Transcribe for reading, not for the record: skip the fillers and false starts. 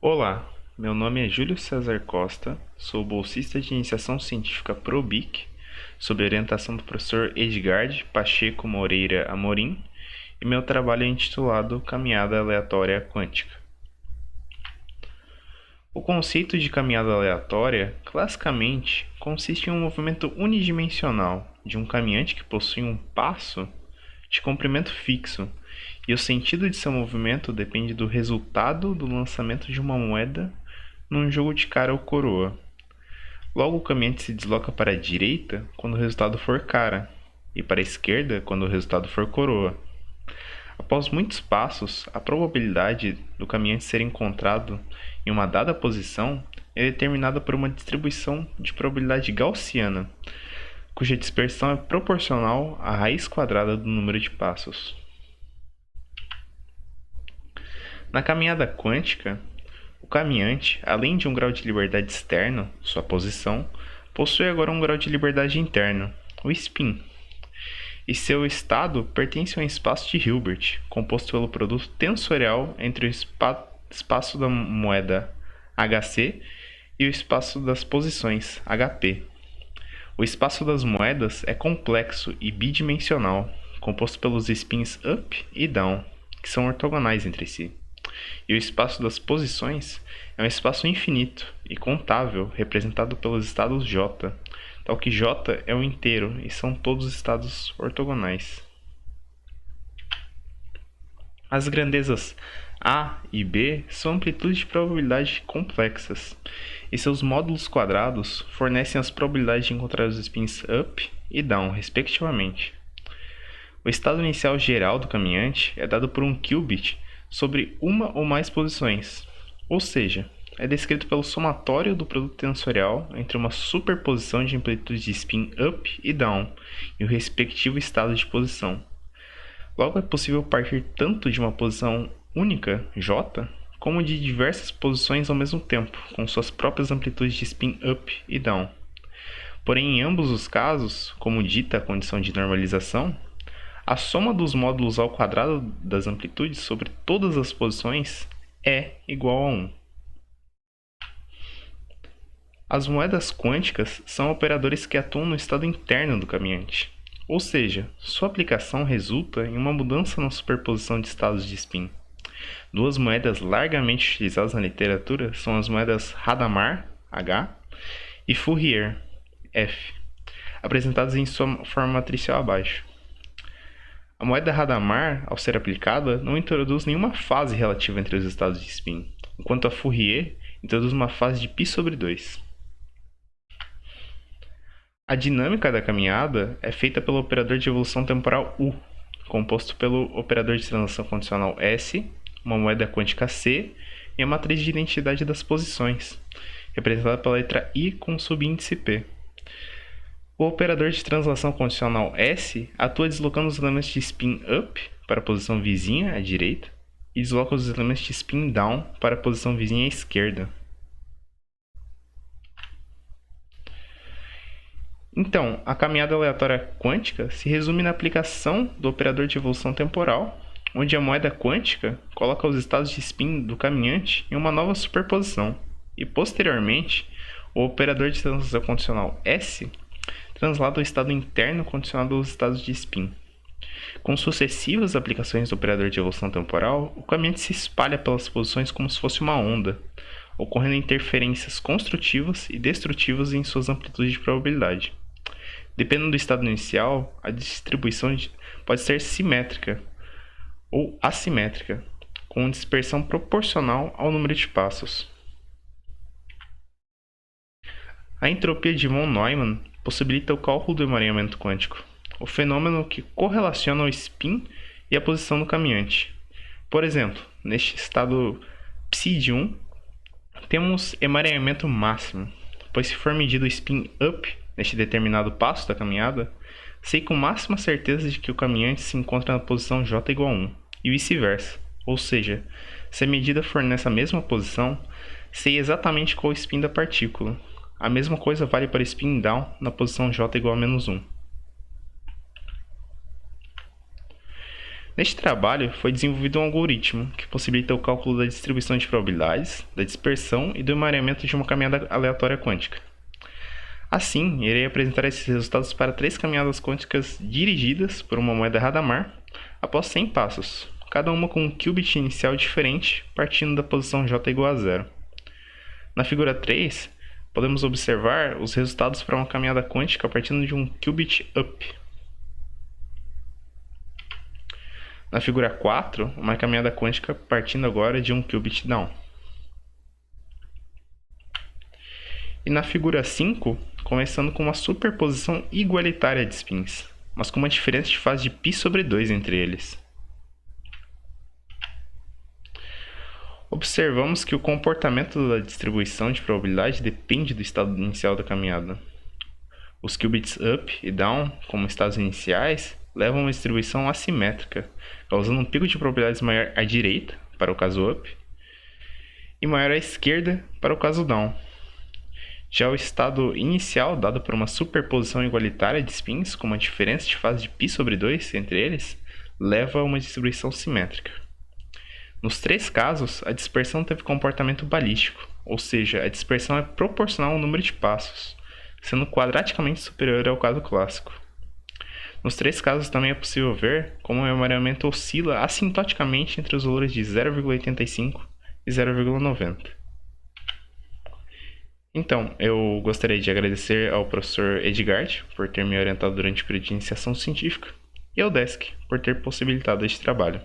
Olá, meu nome é Júlio César Costa, sou bolsista de iniciação científica ProBIC, sob orientação do professor Edgard Pacheco Moreira Amorim, e meu trabalho é intitulado Caminhada Aleatória Quântica. O conceito de caminhada aleatória, classicamente, consiste em um movimento unidimensional de um caminhante que possui um passo de comprimento fixo, e o sentido de seu movimento depende do resultado do lançamento de uma moeda num jogo de cara ou coroa. Logo, o caminhante se desloca para a direita quando o resultado for cara, e para a esquerda quando o resultado for coroa. Após muitos passos, a probabilidade do caminhante ser encontrado em uma dada posição é determinada por uma distribuição de probabilidade gaussiana, cuja dispersão é proporcional à raiz quadrada do número de passos. Na caminhada quântica, o caminhante, além de um grau de liberdade externo, sua posição, possui agora um grau de liberdade interno, o spin, e seu estado pertence a um espaço de Hilbert, composto pelo produto tensorial entre o espaço da moeda HC e o espaço das posições HP. O espaço das moedas é complexo e bidimensional, composto pelos spins up e down, que são ortogonais entre si. E o espaço das posições é um espaço infinito e contável, representado pelos estados J, tal que J é um inteiro e são todos estados ortogonais. As grandezas A e B são amplitudes de probabilidade complexas, e seus módulos quadrados fornecem as probabilidades de encontrar os spins up e down, respectivamente. O estado inicial geral do caminhante é dado por um qubit sobre uma ou mais posições, ou seja, é descrito pelo somatório do produto tensorial entre uma superposição de amplitudes de spin up e down e o respectivo estado de posição. Logo, é possível partir tanto de uma posição única, J, como de diversas posições ao mesmo tempo, com suas próprias amplitudes de spin up e down. Porém, em ambos os casos, como dita a condição de normalização, a soma dos módulos ao quadrado das amplitudes sobre todas as posições é igual a 1. As moedas quânticas são operadores que atuam no estado interno do caminhante, ou seja, sua aplicação resulta em uma mudança na superposição de estados de spin. Duas moedas largamente utilizadas na literatura são as moedas Hadamard, H, e Fourier, F, apresentadas em sua forma matricial abaixo. A moeda Hadamard, ao ser aplicada, não introduz nenhuma fase relativa entre os estados de spin, enquanto a Fourier introduz uma fase de π/2. A dinâmica da caminhada é feita pelo operador de evolução temporal U, composto pelo operador de translação condicional S, uma moeda quântica C e a matriz de identidade das posições, representada pela letra I com subíndice P. O operador de translação condicional S atua deslocando os elementos de spin up para a posição vizinha à direita e desloca os elementos de spin down para a posição vizinha à esquerda. Então, a caminhada aleatória quântica se resume na aplicação do operador de evolução temporal, onde a moeda quântica coloca os estados de spin do caminhante em uma nova superposição, e posteriormente, o operador de translação condicional S translada o estado interno condicionado aos estados de spin. Com sucessivas aplicações do operador de evolução temporal, o caminhante se espalha pelas posições como se fosse uma onda, ocorrendo interferências construtivas e destrutivas em suas amplitudes de probabilidade. Dependendo do estado inicial, a distribuição pode ser simétrica ou assimétrica, com dispersão proporcional ao número de passos. A entropia de von Neumann possibilita o cálculo do emaranhamento quântico, o fenômeno que correlaciona o spin e a posição do caminhante. Por exemplo, neste estado psi de 1, temos emaranhamento máximo, pois se for medido o spin up neste determinado passo da caminhada, sei com máxima certeza de que o caminhante se encontra na posição j igual a 1, e vice-versa, ou seja, se a medida for nessa mesma posição, sei exatamente qual é o spin da partícula. A mesma coisa vale para o spin down na posição j igual a -1. Neste trabalho, foi desenvolvido um algoritmo que possibilita o cálculo da distribuição de probabilidades, da dispersão e do emaranhamento de uma caminhada aleatória quântica. Assim, irei apresentar esses resultados para 3 caminhadas quânticas dirigidas por uma moeda Hadamard após 100 passos, cada uma com um qubit inicial diferente, partindo da posição j igual a 0. Na figura 3, podemos observar os resultados para uma caminhada quântica partindo de um qubit up. Na figura 4, uma caminhada quântica partindo agora de um qubit down. E na figura 5, começando com uma superposição igualitária de spins, mas com uma diferença de fase de π/2 entre eles. Observamos que o comportamento da distribuição de probabilidade depende do estado inicial da caminhada. Os qubits up e down, como estados iniciais, levam a uma distribuição assimétrica, causando um pico de probabilidades maior à direita, para o caso up, e maior à esquerda, para o caso down. Já o estado inicial, dado por uma superposição igualitária de spins, com uma diferença de fase de π/2 entre eles, leva a uma distribuição simétrica. Nos 3 casos, a dispersão teve comportamento balístico, ou seja, a dispersão é proporcional ao número de passos, sendo quadraticamente superior ao caso clássico. Nos 3 casos também é possível ver como o emaranhamento oscila assintoticamente entre os valores de 0,85 e 0,90. Então, eu gostaria de agradecer ao professor Edgard por ter me orientado durante o período de iniciação científica e ao DESC por ter possibilitado este trabalho.